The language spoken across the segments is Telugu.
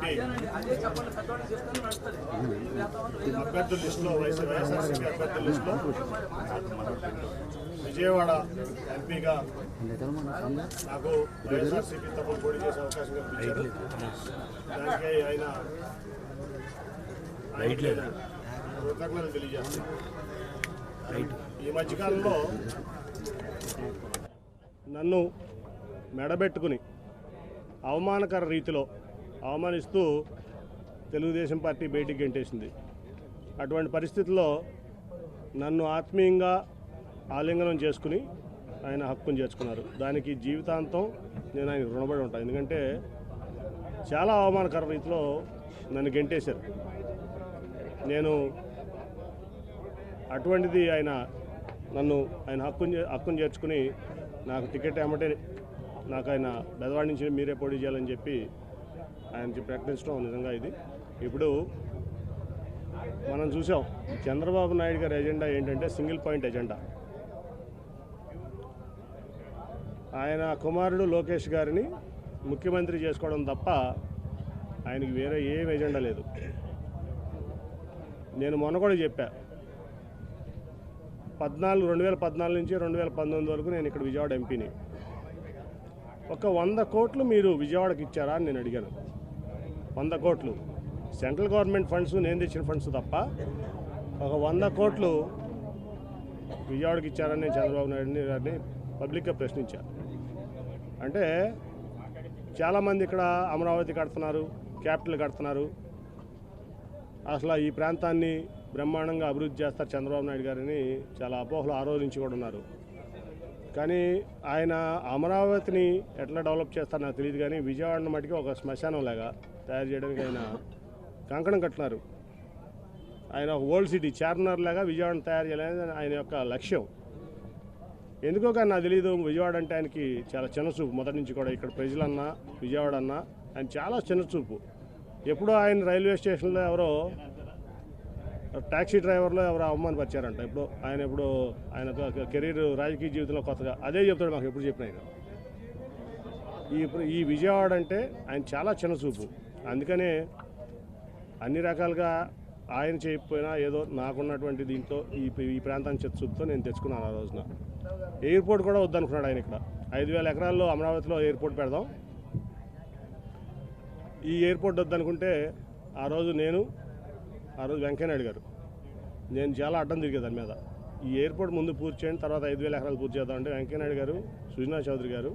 పార్టీ అభ్యర్థుల లిస్టులో వైఎస్ఆర్సీపీ అభ్యర్థుల లిస్టులో విజయవాడ ఎంపీగా నాకు వైఎస్ఆర్సీపీ తరఫున పోటీ చేసే అవకాశం కల్పించారు. దానికి ఆయన కృతజ్ఞతలు తెలియజేస్తున్నారు. ఈ మధ్యకాలంలో నన్ను మెడబెట్టుకుని అవమానకర రీతిలో అవమానిస్తూ తెలుగుదేశం పార్టీ బయటికి గెంటేసింది. అటువంటి పరిస్థితుల్లో నన్ను ఆత్మీయంగా ఆలింగనం చేసుకుని ఆయన హక్కును చేర్చుకున్నారు. దానికి జీవితాంతం నేను ఆయన రుణపడి ఉంటాను. ఎందుకంటే చాలా అవమానకర రీతిలో నన్ను గెంటేశారు. నేను అటువంటిది నన్ను ఆయన హక్కును చేర్చుకుని నాకు టికెట్ ఏమంటే నాకు ఆయన బెదవాడి నుంచి మీరే పోటీ చేయాలని చెప్పి ఆయన ప్రకటించడం నిజంగా ఇది. ఇప్పుడు మనం చూసాం చంద్రబాబు నాయుడు గారి ఎజెండా ఏంటంటే సింగిల్ పాయింట్ ఎజెండా. ఆయన కుమారుడు లోకేష్ గారిని ముఖ్యమంత్రి చేసుకోవడం తప్ప ఆయనకి వేరే ఏం ఎజెండా లేదు. నేను మొన్న కూడా చెప్పా, 2014 నుంచి 2019 వరకు నేను ఇక్కడ విజయవాడ ఎంపీని. ఒక 100 కోట్లు మీరు విజయవాడకి ఇచ్చారా అని నేను అడిగాను. 100 కోట్లు సెంట్రల్ గవర్నమెంట్ ఫండ్స్, నేను తెచ్చిన ఫండ్స్ తప్ప ఒక 100 కోట్లు విజయవాడకి ఇచ్చారని నేను చంద్రబాబు నాయుడు గారిని పబ్లిక్గా ప్రశ్నించాను. అంటే చాలామంది ఇక్కడ అమరావతి కడుతున్నారు, క్యాపిటల్ కడుతున్నారు, అసలు ఈ ప్రాంతాన్ని బ్రహ్మాండంగా అభివృద్ధి చేస్తారు చంద్రబాబు నాయుడు గారిని చాలా అపోహలు ఆ రోజు నుంచి కూడా ఉన్నారు. కానీ ఆయన అమరావతిని ఎట్లా డెవలప్ చేస్తారో నాకు తెలియదు. కానీ విజయవాడను మటుకు ఒక శ్మశానం లాగా తయారు చేయడానికి ఆయన కంకణం కట్టినారు. ఆయన ఒక ఓల్డ్ సిటీ చార్మినార్ లాగా విజయవాడను తయారు చేయాలని ఆయన యొక్క లక్ష్యం. ఎందుకో కానీ నాకు తెలియదు, విజయవాడ అంటే ఆయనకి చాలా చిన్నచూపు మొదటి నుంచి కూడా. ఇక్కడ ప్రజలన్నా విజయవాడ అన్నా ఆయన చాలా చిన్నచూపు. ఎప్పుడో ఆయన రైల్వే స్టేషన్లో ఎవరో ట్యాక్సీ డ్రైవర్లో ఎవరో అవమానపరిచారంట. ఎప్పుడు ఆయన కెరీర్ రాజకీయ జీవితంలో కొత్తగా అదే చెప్తాడు మాకు ఎప్పుడు చెప్పిన ఆయన. ఈ విజయవాడ అంటే ఆయన చాలా చిన్నచూపు. అందుకనే అన్ని రకాలుగా ఆయన చేయకపోయినా ఏదో నాకున్నటువంటి దీంతో ఈ ప్రాంతాన్ని చిత్తచూపుతో నేను తెచ్చుకున్నాను. ఆ రోజున ఎయిర్పోర్ట్ కూడా వద్దనుకున్నాడు ఆయన. ఇక్కడ 5,000 ఎకరాల్లో అమరావతిలో ఎయిర్పోర్ట్ పెడదాం, ఈ ఎయిర్పోర్ట్ వద్దనుకుంటే ఆ రోజు వెంకయ్యనాయుడు గారు నేను చాలా అడ్డం తిరిగేది దాని మీద. ఈ ఎయిర్పోర్ట్ ముందు పూర్తి చేయండి, తర్వాత 5,000 ఎకరాలు పూర్తి చేద్దామంటే వెంకయ్యనాయుడు గారు, సుజనా చౌదరి గారు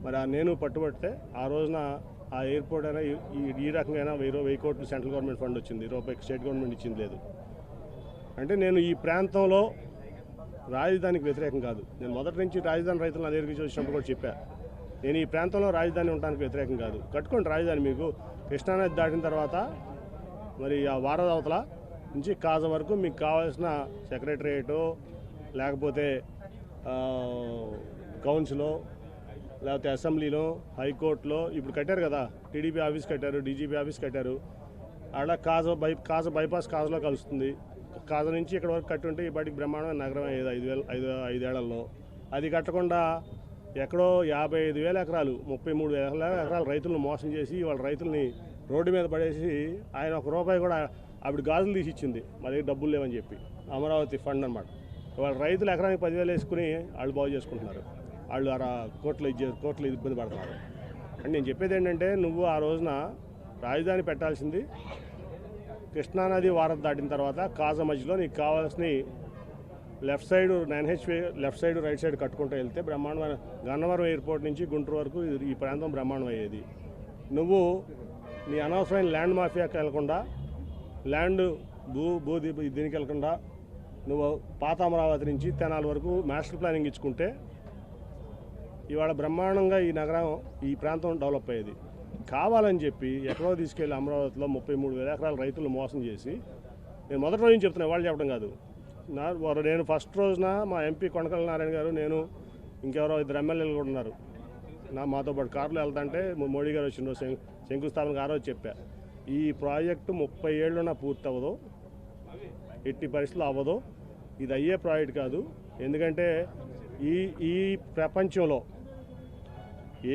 మరి నేను పట్టుబడితే ఆ రోజున ఆ ఎయిర్పోర్ట్ అయినా ఈ రకంగా 1,000 కోట్లు సెంట్రల్ గవర్నమెంట్ ఫండ్ వచ్చింది, రూపాయికి స్టేట్ గవర్నమెంట్ ఇచ్చింది లేదు. అంటే నేను ఈ ప్రాంతంలో రాజధానికి వ్యతిరేకం కాదు. నేను మొదటి నుంచి రాజధాని రైతులు నా దగ్గరికి వచ్చినప్పుడు కూడా చెప్పాను, నేను ఈ ప్రాంతంలో రాజధాని ఉండడానికి వ్యతిరేకం కాదు. కట్టుకోండి రాజధాని. మీకు కృష్ణానది దాటిన తర్వాత మరి ఆ వారదవతల నుంచి కాజ వరకు మీకు కావాల్సిన సెక్రటరియేటో లేకపోతే కౌన్సిలో లేకపోతే అసెంబ్లీలో హైకోర్టులో ఇప్పుడు కట్టారు కదా, టీడీపీ ఆఫీస్ కట్టారు, డీజీపీ ఆఫీస్ కట్టారు. అలా కాజ బైపాస్ కాజలో కలుస్తుంది. కాజ నుంచి ఇక్కడ వరకు కట్టుంటే ఈ పాటికి బ్రహ్మాండమైన నగరం అయ్యేది 5 ఏళ్లలో. అది కట్టకుండా ఎక్కడో 55,000 ఎకరాలు 33,000 ఎకరాలు రైతులను మోసం చేసి వాళ్ళ రైతుల్ని రోడ్డు మీద పడేసి ఆయన ₹1 కూడా ఆవిడ గాజులు తీసి ఇచ్చింది, మా దగ్గర డబ్బులు లేవని చెప్పి. అమరావతి ఫండ్ అనమాట. వాళ్ళ రైతులు ఎకరానికి 10,000 వేసుకుని వాళ్ళు బాగు చేసుకుంటున్నారు. వాళ్ళు కోట్లు ఇబ్బంది పడుతున్నారు. అంటే నేను చెప్పేది ఏంటంటే, నువ్వు ఆ రోజున రాజధాని పెట్టాల్సింది కృష్ణానది వారధి దాటిన తర్వాత కాజా మధ్యలో నీకు కావాల్సిన left side 9HP left side right side కట్టుకుంటూ వెళ్తే బ్రహ్మాండమైన గన్నవరం ఎయిర్పోర్ట్ నుంచి గుంటూరు వరకు ఈ ప్రాంతం బ్రహ్మాండం అయ్యేది. నువ్వు నీ అనవసరమైన ల్యాండ్ మాఫియాకి వెళ్లకుండా, ల్యాండ్ దీనికి వెళ్లకుండా నువ్వు పాత అమరావతి నుంచి తెనాలి వరకు మాస్టర్ ప్లానింగ్ ఇచ్చుకుంటే ఇవాళ బ్రహ్మాండంగా ఈ నగరం ఈ ప్రాంతం డెవలప్ అయ్యేది. కావాలని చెప్పి ఎక్కడో తీసుకెళ్ళి అమరావతిలో 33,000 ఎకరాల రైతులు మోసం చేసి, నేను మొదటి రోజు చెప్తున్నా, వాళ్ళు చెప్పడం కాదు. నేను ఫస్ట్ రోజున మా ఎంపీ కొనకళ్ళ నారాయణ గారు, నేను ఇంకెవరో 2 ఎమ్మెల్యేలు కూడా ఉన్నారు మాతో పాటు కారులో వెళ్తుంటే మోడీ గారు వచ్చిన రోజు శంకుస్థాపనకు ఆ రోజు చెప్పా, ఈ ప్రాజెక్టు 30 ఏళ్ళున్నా పూర్తి అవ్వదు, ఎట్టి పరిస్థితులు అవ్వదు, ఇది అయ్యే ప్రాజెక్ట్ కాదు. ఎందుకంటే ఈ ప్రపంచంలో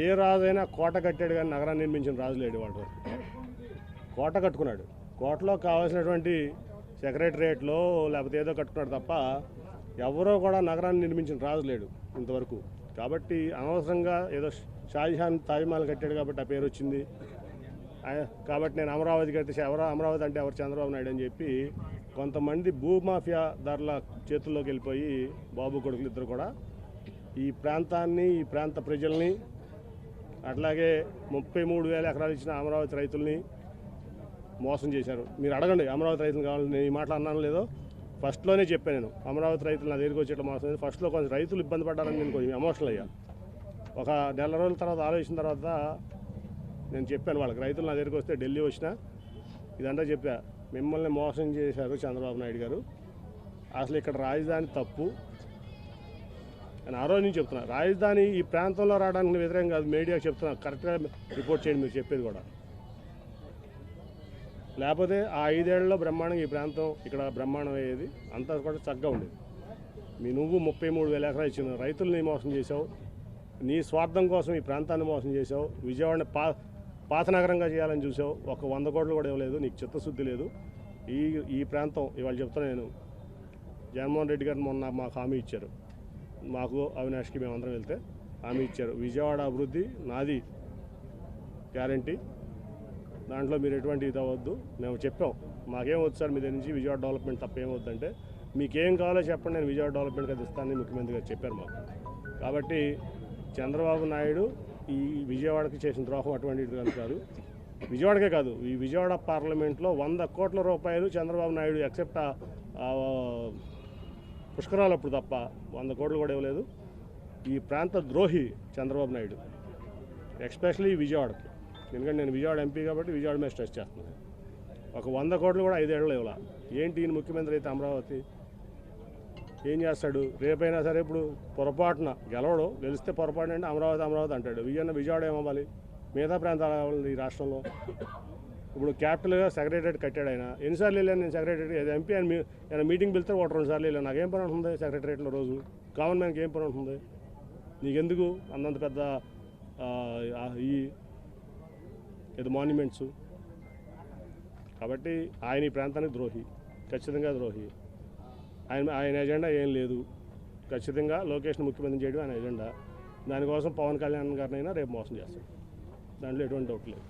ఏ రాజైనా కోట కట్టాడు కానీ నగరాన్ని నిర్మించిన రాజు లేడు వాడు. కోట కట్టుకున్నాడు, కోటలో కావాల్సినటువంటి సెక్రటరియట్లో లేకపోతే ఏదో కట్టుకున్నాడు తప్ప ఎవరో కూడా నగరాన్ని నిర్మించిన రాజు లేడు ఇంతవరకు. కాబట్టి అనవసరంగా ఏదో షాజహాన్ తాజ్మహల్ కట్టాడు కాబట్టి ఆ పేరు వచ్చింది. కాబట్టి నేను అమరావతి కడితే ఎవరో అమరావతి అంటే ఎవరు చంద్రబాబు నాయుడు అని చెప్పి కొంతమంది భూమాఫియా దారుల చేతుల్లోకి వెళ్ళిపోయి బాబు కొడుకులు ఇద్దరు కూడా ఈ ప్రాంతాన్ని, ఈ ప్రాంత ప్రజల్ని, అట్లాగే 33,000 ఎకరాలు ఇచ్చిన అమరావతి రైతుల్ని మోసం చేశారు. మీరు అడగండి అమరావతి రైతులు కావాలి, నేను ఈ మాటలు అన్నాను లేదో ఫస్ట్లోనే చెప్పాను. నేను అమరావతి రైతులు నా దగ్గరికి వచ్చేట మోసం ఫస్ట్లో కొంచెం రైతులు ఇబ్బంది పడ్డారని నేను కొంచెం ఎమోషనల్ అయ్యా. ఒక నెల రోజుల తర్వాత ఆలోచించిన తర్వాత నేను చెప్పాను వాళ్ళకి, రైతులు నా దగ్గరికి వస్తే ఢిల్లీ వచ్చినా ఇదంతా చెప్పా, మిమ్మల్ని మోసం చేశారు చంద్రబాబు నాయుడు గారు, అసలు ఇక్కడ రాజధాని తప్పు అని ఆ రోజు నుంచి చెప్తున్నా. రాజధాని ఈ ప్రాంతంలో రావడానికి వ్యతిరేకం కాదు, మీడియాకి చెప్తున్నా, కరెక్ట్గా రిపోర్ట్ చేయండి మీరు చెప్పేది కూడా. లేకపోతే ఆ 5 ఏళ్లలో బ్రహ్మాండంగా ఈ ప్రాంతం ఇక్కడ బ్రహ్మాండం అయ్యేది, అంతా కూడా చక్కగా ఉండేది. నువ్వు 33,000 ఎకరాలు ఇచ్చిన రైతుల్ని మోసం చేసావు, నీ స్వార్థం కోసం ఈ ప్రాంతాన్ని మోసం చేసావు, విజయవాడని పాత నగరంగా చేయాలని చూసావు, ఒక 100 కోట్లు కూడా ఇవ్వలేదు, నీకు చిత్తశుద్ధి లేదు. ఈ ప్రాంతం ఇవాళ చెప్తున్నా నేను, జగన్మోహన్ రెడ్డి గారు మొన్న మాకు హామీ ఇచ్చారు, మాకు అవినాష్కి మేమందరం వెళ్తే హామీ ఇచ్చారు, విజయవాడ అభివృద్ధి నాది గ్యారంటీ, దాంట్లో మీరు ఎటువంటి ఇది అవ్వద్దు. మేము చెప్పాం మాకేం వద్దు సార్ మీ దగ్గర నుంచి విజయవాడ డెవలప్మెంట్ తప్ప ఏమవుద్దంటే, మీకేం కావాలో చెప్పండి నేను విజయవాడ డెవలప్మెంట్కి అది ఇస్తానని ముఖ్యమంత్రి గారు చెప్పారు మాకు. కాబట్టి చంద్రబాబు నాయుడు ఈ విజయవాడకి చేసిన ద్రోహం అటువంటిది కాదు, విజయవాడకే కాదు ఈ విజయవాడ పార్లమెంట్లో 100 కోట్ల రూపాయలు చంద్రబాబు నాయుడు ఎక్సెప్ట్ పుష్కరాలు అప్పుడు తప్ప 100 కోట్లు కూడా ఇవ్వలేదు. ఈ ప్రాంత ద్రోహి చంద్రబాబు నాయుడు, ఎస్పెషలీ విజయవాడకి. ఎందుకంటే నేను విజయవాడ ఎంపీ కాబట్టి విజయవాడ మీద స్ట్రెస్ చేస్తున్నాను. ఒక 100 కోట్లు కూడా 5 ఏళ్ళు ఇవ్వాల. ఏంటి ఈయన ముఖ్యమంత్రి అయితే అమరావతి ఏం చేస్తాడు? రేపైనా సరే ఇప్పుడు పొరపాటున గెలవడం, గెలిస్తే పొరపాటు అంటే అమరావతి అంటాడు. విజయవాడ ఏమవ్వాలి? మిగతా ప్రాంతాలు కావాలి ఈ రాష్ట్రంలో. ఇప్పుడు క్యాపిటల్గా సెక్రటరియట్ కట్టాడు ఆయన. ఎన్నిసార్లు వెళ్ళాను నేను సెక్రటరియట్? ఎంపీ ఆయన మీటింగ్ పిలిస్తే 1-2 సార్లు వెళ్ళాను. నాకేం పని ఉంటుంది సెక్రటరియట్లో? రోజు కామన్ మ్యాన్కి ఏం పని ఉంటుంది? నీకెందుకు అంతంత పెద్ద ఏదో మాన్యుమెంట్స్? కాబట్టి ఆయన ఈ ప్రాంతానికి ద్రోహి, ఖచ్చితంగా ద్రోహి. ఆయన ఎజెండా ఏం లేదు, ఖచ్చితంగా లొకేషన్ ముఖ్యమంత్రి చేయడం ఆయన ఎజెండా. దానికోసం పవన్ కళ్యాణ్ గారినైనా రేపు మోసం చేస్తాడు, దాంట్లో ఎటువంటి డౌట్ లేదు.